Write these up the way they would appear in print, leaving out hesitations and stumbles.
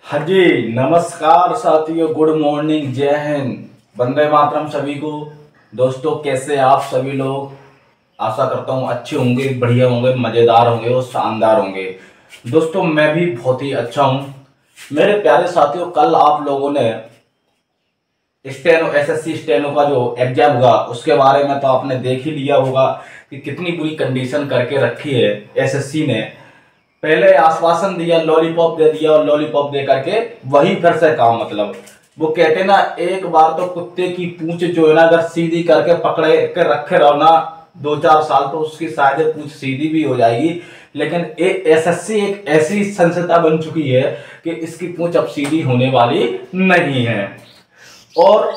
हाँ जी, नमस्कार साथियों, गुड मॉर्निंग, जय हिंद, वंदे मातरम सभी को। दोस्तों, कैसे आप सभी लोग? आशा करता हूँ अच्छे होंगे, बढ़िया होंगे, मज़ेदार होंगे और शानदार होंगे। दोस्तों, मैं भी बहुत ही अच्छा हूँ। मेरे प्यारे साथियों, कल आप लोगों ने स्टेनो एसएससी स्टेनो का जो एग्जाम हुआ उसके बारे में तो आपने देख ही लिया होगा कि कितनी बुरी कंडीशन करके रखी है एसएससी ने। पहले आश्वासन दिया, लॉलीपॉप दे दिया और लॉलीपॉप दे करके वही फिर से काम, मतलब वो कहते ना, एक बार तो कुत्ते की पूंछ जो है ना अगर सीधी करके पकड़े के रखे रहो ना 2-4 साल, तो उसकी शायद पूंछ सीधी भी हो जाएगी। लेकिन एसएससी एक ऐसी संस्था बन चुकी है कि इसकी पूंछ अब सीधी होने वाली नहीं है। और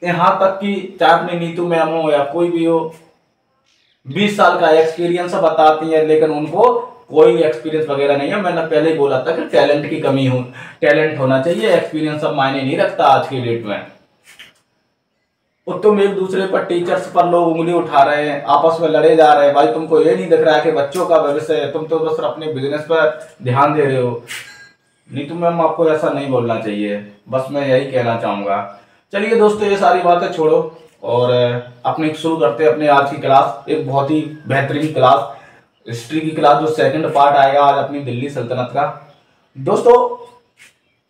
यहाँ तक कि चाहे अपनी नीतू मैम हो या कोई भी हो, 20 साल का एक्सपीरियंस बताती है, लेकिन उनको कोई एक्सपीरियंस वगैरह नहीं है। मैंने पहले ही बोला था कि टैलेंट की कमी हो, टैलेंट होना चाहिए, एक्सपीरियंस सब मायने नहीं रखता आज की डेट में। और तुम एक दूसरे पर, टीचर्स पर लोग उंगली उठा रहे हैं, आपस में लड़े जा रहे हैं। भाई, तुमको ये नहीं दिख रहा है कि बच्चों का भविष्य है, तुम तो बस अपने बिजनेस पर ध्यान दे रहे हो। नहीं तो मैम, आपको ऐसा नहीं बोलना चाहिए, बस मैं यही कहना चाहूंगा। चलिए दोस्तों, ये सारी बातें छोड़ो और अपने शुरू करते हैं अपने आज की क्लास। एक बहुत ही बेहतरीन क्लास, हिस्ट्री की क्लास, जो सेकंड पार्ट आएगा आज अपनी दिल्ली सल्तनत का। दोस्तों,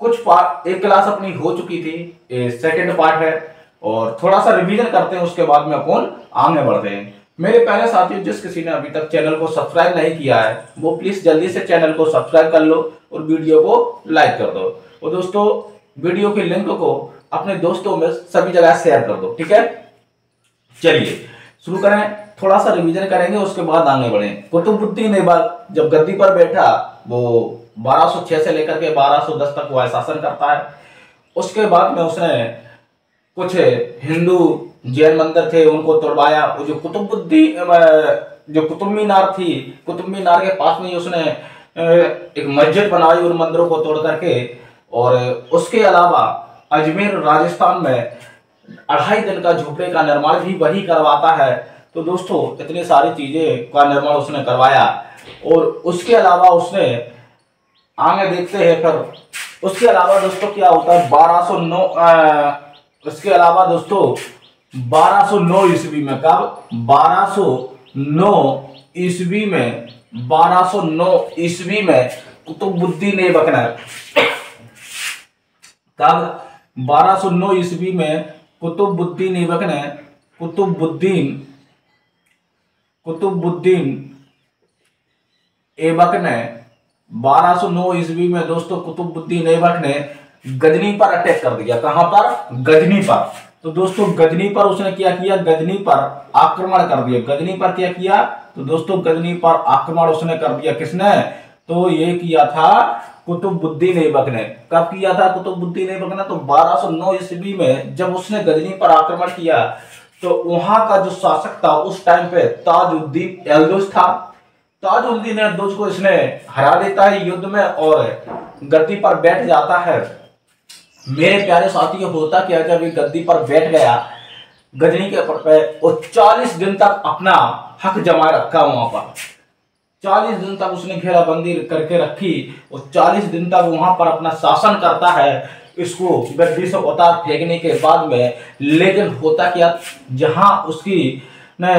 कुछ पार्ट, एक क्लास अपनी हो चुकी थी, सेकंड पार्ट है और थोड़ा सा रिवीजन करते हैं, उसके बाद में अपन आगे बढ़ते हैं। मेरे प्यारे साथियों, जिस किसी ने अभी तक चैनल को सब्सक्राइब नहीं किया है वो प्लीज जल्दी से चैनल को सब्सक्राइब कर लो और वीडियो को लाइक कर दो। और दोस्तों, वीडियो के लिंक को अपने दोस्तों में सभी जगह शेयर कर दो, ठीक है। चलिए शुरू करें, थोड़ा सा रिवीजन करेंगे, उसके बाद आगे बढ़े। कुतुबुद्दीन ऐबक जब गद्दी पर बैठा, वो 1206 से लेकर के 1210 तक वो शासन करता है। उसके बाद में उसने कुछ हिंदू जैन मंदिर थे उनको तोड़वाया। वो जो कुतुब मीनार थी, कुतुब मीनार के पास में उसने एक मस्जिद बनाई उन मंदिरों को तोड़ करके। और उसके अलावा अजमेर राजस्थान में 2.5 दिन का झोपड़े का निर्माण भी वही करवाता है। तो दोस्तों, इतनी सारी चीजें का निर्माण उसने करवाया। और उसके अलावा उसने, आगे देखते हैं फिर उसके अलावा दोस्तों क्या होता है। 1209 उसके अलावा दोस्तों 1209 ईस्वी में, कब? 1209 ईस्वी में कुतुबुद्दीन ऐबक ने, कब? 1209 ईस्वी में कुतुबुद्दीन ऐबक ने, कुतुबुद्दीन ऐबक ने 1209 ईस्वी में दोस्तों कुतुबुद्दीन ऐबक ने गजनी पर अटैक कर दिया। कहां पर? गजनी पर। तो दोस्तों, गजनी पर उसने क्या किया? गजनी पर आक्रमण कर दिया। गजनी पर क्या किया? तो दोस्तों, गजनी पर आक्रमण उसने कर दिया। किसने? तो ये किया था कुतुबुद्दीन ऐबक ने। कब किया था कुतुबुद्दीन ऐबक ने? तो 1209 ईस्वी में जब उसने गजनी पर आक्रमण किया, तो वहां का जो शासक था उस टाइम पे ताजुद्दीन एल्दुस था। ताजुद्दीन एल्दुस को इसने हरा देता है युद्ध में और गद्दी पर बैठ जाता है। मेरे प्यारे साथियों, होता क्या, जब ये गद्दी पर बैठ गया गजनी के ऊपर पे, और 40 दिन तक अपना हक जमा रखा वहां पर। 40 दिन तक उसने घेराबंदी करके रखी और 40 दिन तक वहां पर अपना शासन करता है, इसको गद्दी से उतार फेंकने के बाद में। लेकिन होता क्या, जहां उसकी ने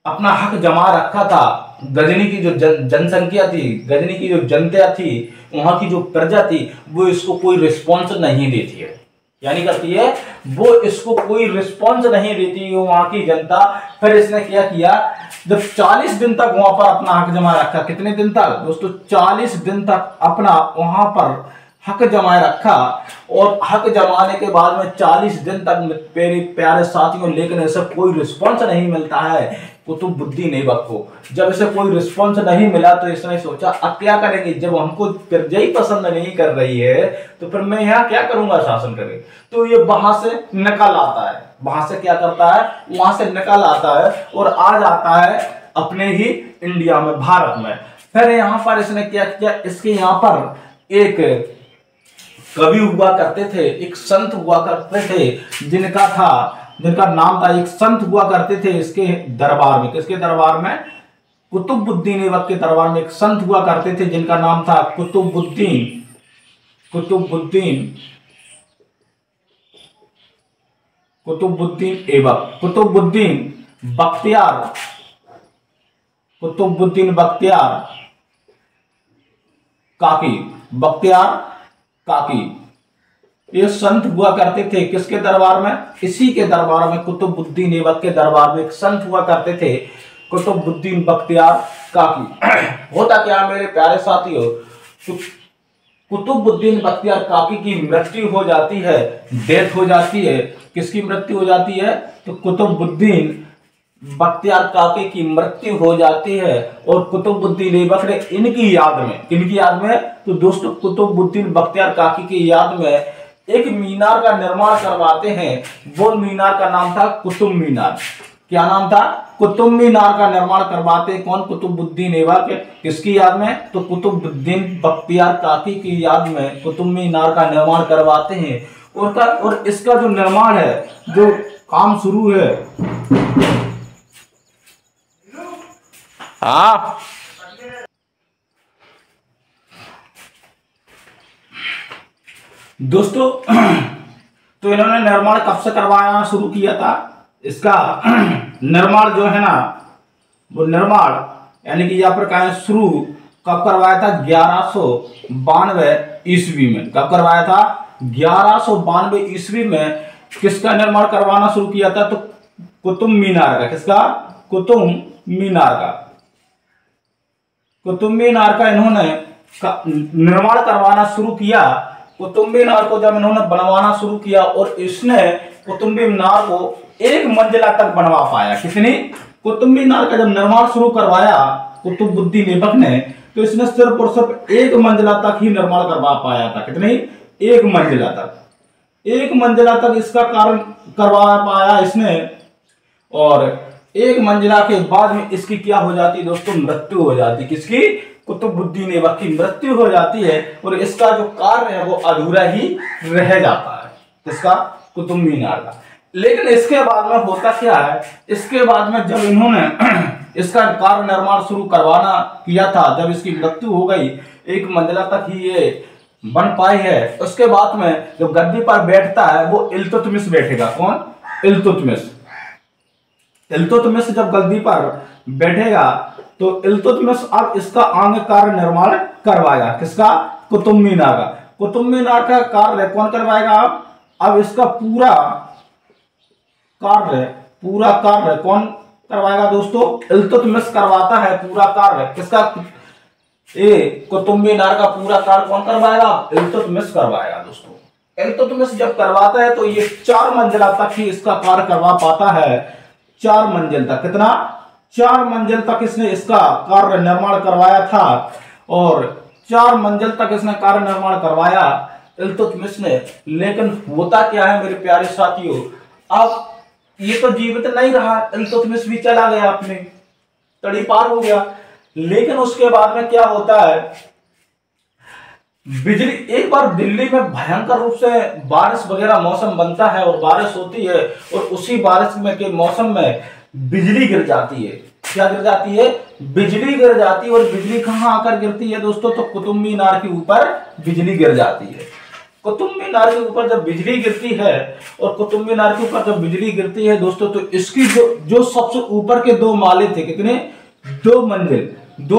अपना हक जमा रखा था, गजनी की जो जनसंख्या थी, गजनी की जो जनता थी, वहां की जो प्रजा थी, वो इसको कोई रिस्पॉन्स नहीं देती है। यानी करती है, वो इसको कोई रिस्पॉन्स नहीं देती है वहां की जनता। फिर इसने क्या किया, जब 40 दिन तक वहां पर अपना हक जमा रखा, कितने दिन तक दोस्तों? 40 दिन तक अपना वहां पर हक जमाए रखा। और हक जमाने के बाद में 40 दिन तक मेरे प्यारे साथियों, लेकिन ऐसा कोई रिस्पॉन्स नहीं मिलता है कुतुबुद्दीन ऐबक को। जब इसे कोई रिस्पॉन्स नहीं मिला तो इसने सोचा, अब क्या करेंगे, जब हमको प्रजा ही पसंद नहीं कर रही है तो फिर मैं यहाँ क्या करूंगा शासन करे। तो ये वहां से निकल आता है, वहां से क्या करता है, वहां से निकल आता है और आ जाता है अपने ही इंडिया में, भारत में। फिर यहाँ पर इसने क्या किया, इसके यहाँ पर एक कवि हुआ करते थे, एक संत हुआ करते थे, जिनका नाम था, एक संत हुआ करते थे इसके दरबार में। किसके दरबार में? कुतुबुद्दीन ऐबक के दरबार में एक संत हुआ करते थे जिनका नाम था कुतुबुद्दीन कुतुबुद्दीन कुतुबुद्दीन ऐबक, कुतुबुद्दीन बख्तियार काकी, बख्तियार काकी। ये संत हुआ करते थे किसके दरबार में? इसी के दरबार में, कुतुबुद्दीन ऐबक के दरबार में एक संत हुआ करते थे, कुतुबुद्दीन बख्तियार काकी। होता क्या मेरे प्यारे साथियों, कुतुबुद्दीन बख्तियार काकी की मृत्यु हो जाती है, डेथ हो जाती है। किसकी मृत्यु हो जाती है? तो कुतुबुद्दीन बख्तियार काकी की मृत्यु हो जाती है। और कुतुबुद्दीन ऐबक ने इनकी याद में, किनकी याद में? तो दोस्तों कुतुबुद्दीन बख्तियार काकी की याद में एक मीनार का निर्माण करवाते हैं। वो मीनार का नाम था कुतुब मीनार। क्या नाम था? कुतुब मीनार का निर्माण करवाते हैं कौन? कुतुबुद्दीन ऐबक। किसकी याद में? तो कुतुबुद्दीन बख्तियार काकी की याद में कुतुब मीनार का निर्माण करवाते हैं। और इसका जो निर्माण है, जो काम शुरू है, दोस्तों तो इन्होंने निर्माण कब से करवाना शुरू किया था? इसका निर्माण जो है ना, वो निर्माण यानी कि यहाँ पर कहें शुरू कब करवाया था? 1192 ईस्वी में। कब करवाया था? 1192 ईस्वी में। किसका निर्माण करवाना शुरू किया था? तो कुतुब मीनार का। किसका? कुतुब मीनार का। कुतुब मीनार का इन्होंने निर्माण करवाना शुरू किया। कुतुब मीनार को जब इन्होंने बनवाना शुरू किया और इसने कुतुब मीनार को एक मंजिला तक बनवा पाया। किसने? कुतुब मीनार का जब निर्माण शुरू करवाया कुतुबुद्दीन ऐबक ने, तो इसने सिर्फ और सिर्फ एक मंजिला तक ही निर्माण करवा पाया था। कितनी? एक मंजिला तक। एक मंजिला तक इसका कार्य करवा पाया इसने। और एक मंजिला के बाद में इसकी क्या हो जाती दोस्तों? मृत्यु हो जाती। किसकी? कुतुबुद्दीन ऐबक की मृत्यु हो जाती है। और इसका जो कार्य है वो अधूरा ही रह जाता है। किसका? कुतुब मीनार का। लेकिन इसके बाद में होता क्या है? इसके बाद में जब इन्होंने इसका कार्य निर्माण शुरू करवाना किया था, जब इसकी मृत्यु हो गई, एक मंजिला तक ही ये बन पाई है। उसके बाद में जो गद्दी पर बैठता है वो इल्तुतमिश बैठेगा। कौन? इल्तुतमिश। इल्तुतमिश जब गद्दी पर बैठेगा तो इल्तुतमिश अब इसका आगे कार्य निर्माण करवाएगा। किसका? कुतुब मीनार का। कुतुब मीनार का कार्य कौन करवाएगा? अब इसका पूरा कार्य कौन करवाएगा दोस्तों? इल्तुतमिश करवाता है पूरा कार्य। किसका? कुतुब मीनार का पूरा कार्य कौन करवाएगा? इल्तुतमिश करवाएगा दोस्तों। इल्तुतमिश जब करवाता है तो ये 4 मंजिला तक ही इसका कार्य करवा पाता है। 4 मंजिल तक। कितना? 4 मंजिल तक इसने इसका कार्य निर्माण करवाया था। और 4 मंजिल तक इसने कार्य निर्माण करवाया इल्तुतमिश ने। लेकिन होता क्या है मेरे प्यारे साथियों, अब ये तो जीवित नहीं रहा, इल्तुतमिश भी चला गया, अपने तड़ी पार हो गया। लेकिन उसके बाद में क्या होता है? बिजली, एक बार दिल्ली में भयंकर रूप से बारिश वगैरह मौसम बनता है और बारिश होती है। और उसी बारिश में के मौसम में बिजली गिर जाती है। क्या गिर जाती है? बिजली गिर जाती है। और बिजली कहां आकर गिरती है दोस्तों? तो कुतुब मीनार के ऊपर बिजली गिर जाती है। कुतुब मीनार के ऊपर जब बिजली गिरती है, और कुतुब मीनार के ऊपर जब बिजली गिरती है दोस्तों, तो इसकी जो सबसे ऊपर के 2 माले थे, कितने? 2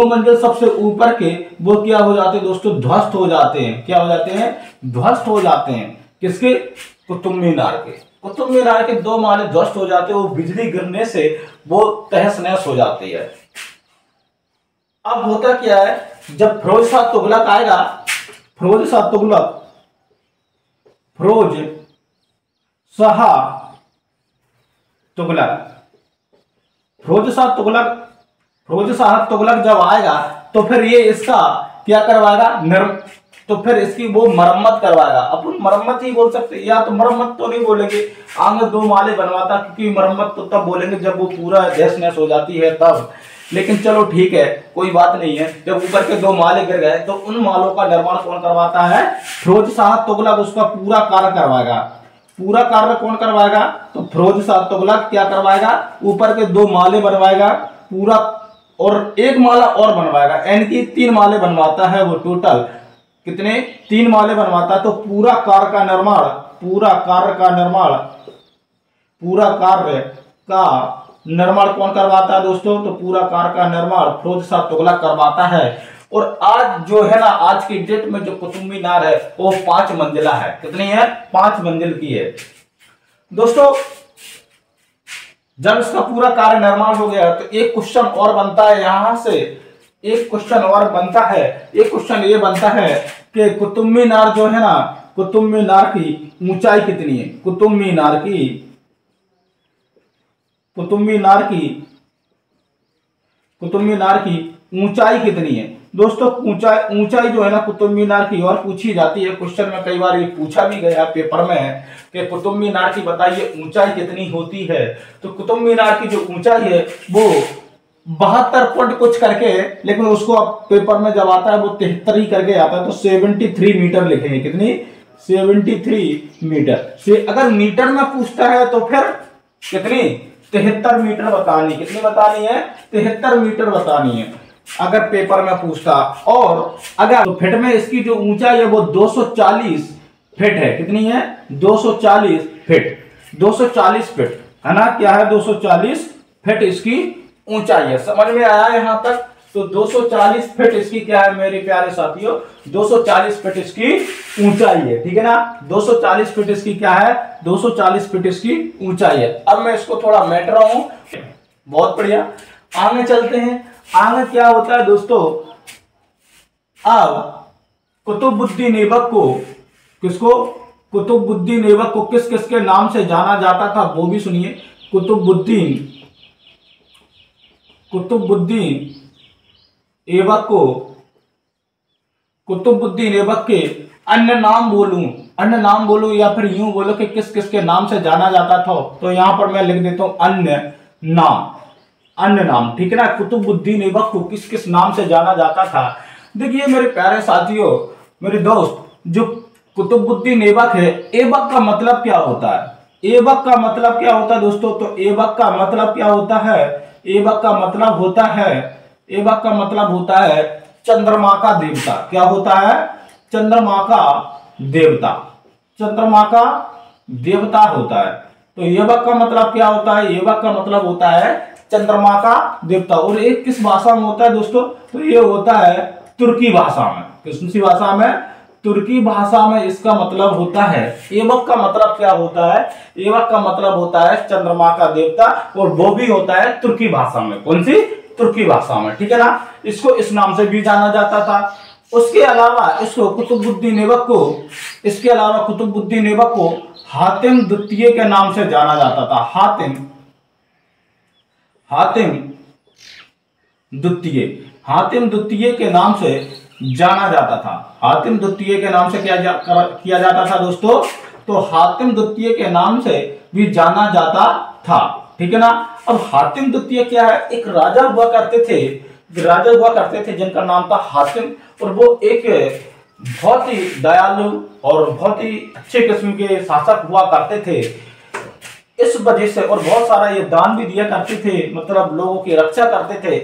मंजिल सबसे ऊपर के, वो क्या हो जाते हैं दोस्तों? ध्वस्त हो जाते हैं। क्या हो जाते हैं? ध्वस्त हो जाते हैं। किसके? कुतुब मीनार के। कुतुब मीनार के 2 माले ध्वस्त हो जाते हैं। वो बिजली गिरने से वो तहस नहस हो जाती है। अब होता क्या है? जब फिरोज शाह तुगलक आएगा, फिरोज शाह तुगलक जब आएगा तो फिर ये इसका क्या करवाएगा? तो फिर इसकी वो मरम्मत करवाएगा। अपन मरम्मत ही बोल सकते, या तो मरम्मत तो नहीं बोलेंगे, आगे 2 माले बनवाता, क्योंकि मरम्मत तो तब बोलेंगे जब वो पूरा तहस नहस हो जाती है तब। लेकिन चलो ठीक है, कोई बात नहीं है। जब ऊपर के 2 माले गिर गए तो उन मालों का निर्माण कौन करवाता है? फिरोज शाह तुगलक उसका पूरा कार्य करवाएगा। पूरा कार्य कौन करवाएगा? तो फिरोज शाह तुगलक क्या करवाएगा? ऊपर के 2 माले बनवाएगा पूरा, और 1 माला और बनवाएगा। यानी कि 3 माले बनवाता है वो टोटल। कितने 3 माले बनवाता है, तो पूरा कार्य का निर्माण कौन करवाता है दोस्तों? तो पूरा कार्य का निर्माण फिरोज शाह तुगलक करवाता है। और आज जो है ना, आज की डेट में जो कुतुब मीनार है वो 5 मंजिला है। कितनी है? 5 मंजिल की है दोस्तों। जब इसका पूरा कार्य निर्माण हो गया तो एक क्वेश्चन और बनता है यहां से, एक क्वेश्चन ये बनता है कि कुतुब मीनार जो है ना, कुतुब मीनार की ऊंचाई कितनी है? कुतुब मीनार की ऊंचाई कितनी है दोस्तों? ऊंचाई जो है ना कुतुब मीनार की और पूछी जाती है। क्वेश्चन में कई बार ये पूछा भी गया पेपर में कि कुतुब मीनार की बताइए ऊंचाई कितनी होती है। तो कुतुब मीनार की जो ऊंचाई है वो 72 पॉइंट कुछ करके, लेकिन उसको अब पेपर में जब आता है वो 73 ही करके आता है, तो 73 मीटर लिखेंगे। कितनी? 73 मीटर से अगर मीटर में पूछता है तो फिर कितनी? 73 मीटर बतानी। कितनी बतानी है? 73 मीटर बतानी है अगर पेपर में पूछता। और अगर तो फिट में इसकी जो ऊंचाई है वो 240 फीट है। कितनी है? 240 फीट। 240 फीट है ना, क्या है? 240 फीट इसकी ऊंचाई है। समझ में आया यहां तक? तो 240 फीट इसकी क्या है मेरे प्यारे साथियों? 240 फीट इसकी ऊंचाई है। ठीक है ना? 240 फीट इसकी क्या है? 240 फीट इसकी ऊंचाई है। अब मैं इसको थोड़ा मेट रहा हूं। बहुत बढ़िया, आगे चलते हैं। आगे क्या होता है दोस्तों? अब कुतुबुद्दीन ऐबक को किस किस के नाम से जाना जाता था वो भी सुनिए। कुतुबुद्दीन ऐबक के अन्य नाम बोलूं या फिर यूं बोलो कि किस किस के नाम से जाना जाता था, तो यहां पर मैं लिख देता हूं अन्य नाम। ठीक है ना? कुतुबुद्दीन ऐबक को किस किस नाम से जाना जाता था? देखिए मेरे प्यारे साथियों, मेरे दोस्त, जो कुतुबुद्दीन ऐबक है, ऐबक का मतलब क्या होता है? ऐबक का मतलब क्या होता है दोस्तों? तो ऐबक का मतलब क्या होता है? ऐबक का मतलब होता है चंद्रमा का देवता। क्या होता है? चंद्रमा का देवता होता है। तो ऐबक का मतलब क्या होता है? ऐबक का मतलब होता है चंद्रमा का देवता। और एक किस भाषा में होता है दोस्तों? तो ये होता है तुर्की भाषा में। किस सी भाषा में? तुर्की भाषा में इसका मतलब होता है। ऐबक का मतलब क्या होता है? ऐबक का मतलब होता है चंद्रमा का देवता, और वो भी होता है तुर्की भाषा में। कौन सी? तुर्की भाषा में। ठीक है ना? इसको इस नाम से भी जाना जाता था। उसके अलावा कुतुबुद्दीन ऐबक को हातिम द्वितीय के नाम से जाना जाता था। हातिम द्वितीय के नाम से जाना जाता था। हातिम द्वितीय के नाम से किया जाता था दोस्तों? तो हातिम द्वितीय के नाम से भी जाना जाता था। ठीक है ना? अब हातिम द्वितीय क्या है? एक राजा हुआ करते थे जिनका नाम था हातिम, और वो एक बहुत ही दयालु और बहुत ही अच्छे किस्म के शासक हुआ करते थे। इस वजह से, और बहुत सारा ये दान भी दिया करते थे, मतलब लोगों की रक्षा करते थे।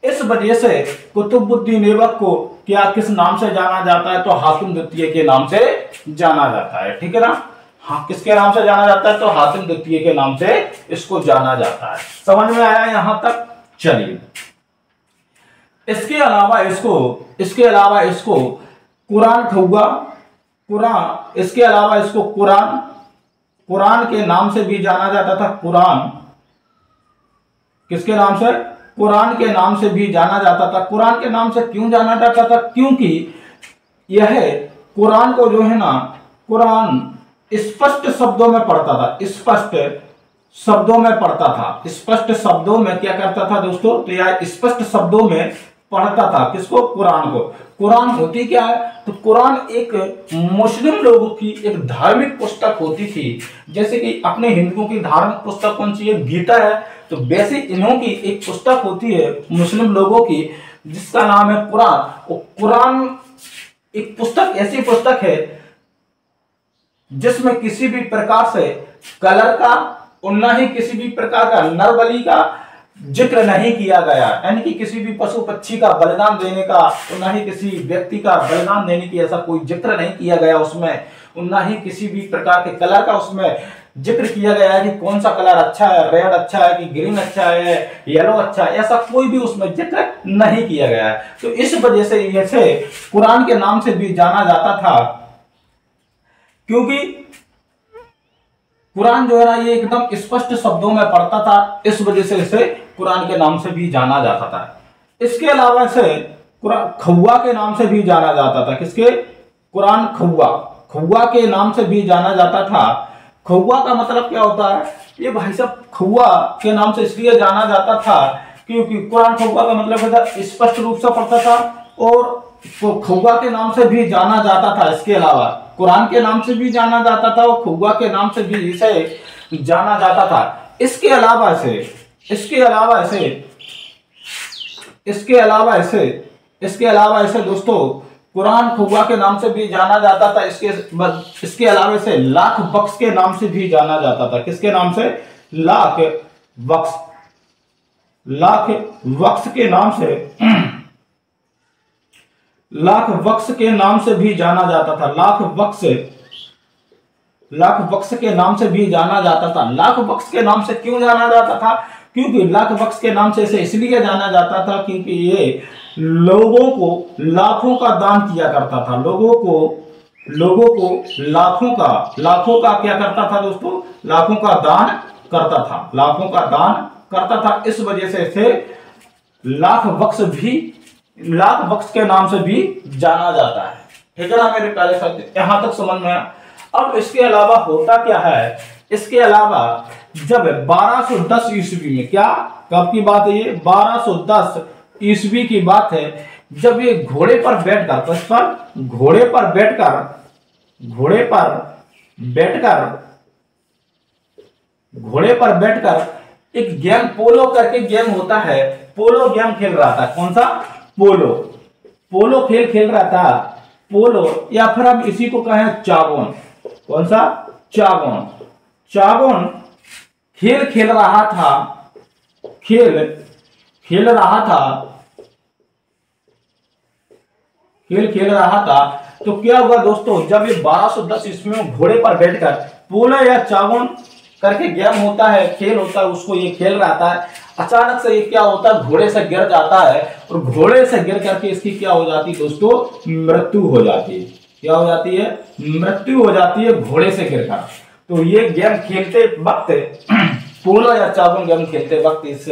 इस वजह से कुतुबुद्दीन ऐबक को क्या किस नाम से जाना जाता है? तो हातिम द्वितीय के नाम से जाना जाता है। ठीक है ना? हाँ, किसके नाम से जाना जाता है? तो हातिम द्वितीय के नाम से इसको जाना जाता है। समझ में आया यहां तक? चलिए, इसके अलावा इसको कुरान के नाम से भी जाना जाता था। किसके नाम से? कुरान के नाम से भी जाना जाता था। कुरान के नाम से क्यों जाना जाता था? क्योंकि यह कुरान को जो है ना, कुरान स्पष्ट शब्दों में पढ़ता था। स्पष्ट शब्दों में क्या करता था दोस्तों? तो यह स्पष्ट शब्दों में पढ़ता था। किसको? कुरान को। कुरान होती क्या है? तो कुरान एक मुस्लिम लोगों की एक धार्मिक पुस्तक होती थी। जैसे कि अपने हिंदुओं की धार्मिक पुस्तक कौन सी है? गीता है। तो वैसे इन्हों की एक पुस्तक होती है मुस्लिम लोगों की, जिसका नाम है कुरान। और कुरान एक पुस्तक, ऐसी पुस्तक है जिसमें किसी भी प्रकार से कलर का और न ही किसी भी प्रकार का नर बलि का जिक्र नहीं किया गया, यानी कि किसी भी पशु पक्षी का बलिदान देने का, और ना ही किसी व्यक्ति का बलिदान देने की ऐसा कोई जिक्र नहीं किया गया उसमें, और ना ही किसी भी प्रकार के कलर का उसमें जिक्र किया गया है कि कौन सा कलर अच्छा है, रेड अच्छा है कि ग्रीन अच्छा है, येलो अच्छा है, ऐसा कोई भी उसमें जिक्र नहीं किया गया है। तो इस वजह से इसे कुरान के नाम से भी जाना जाता था, क्योंकि कुरान जो है ना ये एकदम स्पष्ट शब्दों में पढ़ता था, इस वजह से इसे कुरान के नाम से भी जाना जाता था। इसके अलावा इसे कुरान खौवा के नाम से भी जाना जाता था। किसके? कुरान खौवा, खौवा के नाम से भी जाना जाता था। खौवा का मतलब क्या होता है? ये भाई साहब खौवा के नाम से इसलिए जाना जाता था क्योंकि कुरान खौवा का मतलब होता स्पष्ट रूप से पढ़ता था, और तो खौवा के नाम से भी जाना जाता था। इसके अलावा कुरान के नाम से भी जाना जाता था और खौवा के नाम से भी इसे जाना जाता था। इसके अलावा इसे दोस्तों कुरान खौवा के नाम से भी जाना जाता था। इसके अलावा इसे लाख बख्श के नाम से भी जाना जाता था। किसके नाम से? लाख बख्श के नाम से लाख बख्श के नाम से भी जाना जाता था। लाख बख्श के नाम से भी जाना जाता था। लाख बख्श के नाम से क्यों जाना जाता था? क्योंकि लाख बख्श के नाम से इसे इसलिए जाना जाता था क्योंकि ये लोगों को लाखों का दान किया करता था। लोगों को लाखों का क्या करता था दोस्तों? लाखों का दान करता था। इस वजह से इसे लाख बख्श के नाम से भी जाना जाता है। ठीक है ना मेरे प्यारे साथी, यहां तक समझ में आया। अब इसके अलावा होता क्या है? इसके अलावा जब 1210 ईस्वी में, क्या कब की बात है ये? 1210 ईस्वी की बात है, जब ये घोड़े पर बैठकर एक गेम, पोलो करके गेम होता है, पोलो गेम खेल रहा था। कौन सा? पोलो खेल रहा था। पोलो, या फिर हम इसी को कहें चागोन। कौन सा? चागोन खेल रहा था। तो क्या हुआ दोस्तों, जब ये 1210 ईस्वी में घोड़े पर बैठकर पोलो या चागोन करके गेम होता है, खेल होता है, उसको ये खेल रहा था। अचानक से ये क्या होता है? घोड़े से गिर जाता है, और घोड़े से गिर करके इसकी क्या हो जाती है दोस्तों? मृत्यु हो जाती है। क्या हो जाती है? मृत्यु हो जाती है घोड़े से गिरकर। तो ये गेम खेलते वक्त, पोलो या चागोन गेम खेलते वक्त इस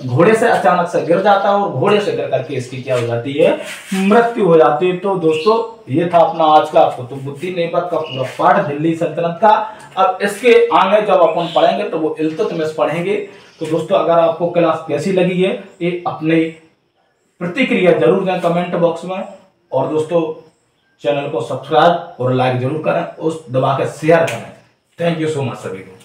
घोड़े से अचानक से गिर जाता है, और घोड़े से गिर करके इसकी क्या हो जाती है? मृत्यु हो जाती है। तो दोस्तों ये था अपना आज का कुतुबुद्दीन ऐबक का पूरा पाठ दिल्ली सल्तनत का। अब इसके आगे जब अपन पढ़ेंगे तो वो इल्तुतमिश पढ़ेंगे। तो दोस्तों अगर आपको क्लास कैसी लगी है, ये अपनी प्रतिक्रिया जरूर दें कमेंट बॉक्स में, और दोस्तों चैनल को सब्सक्राइब और लाइक जरूर करें, उस दबा के शेयर करें। थैंक यू सो मच सभी को।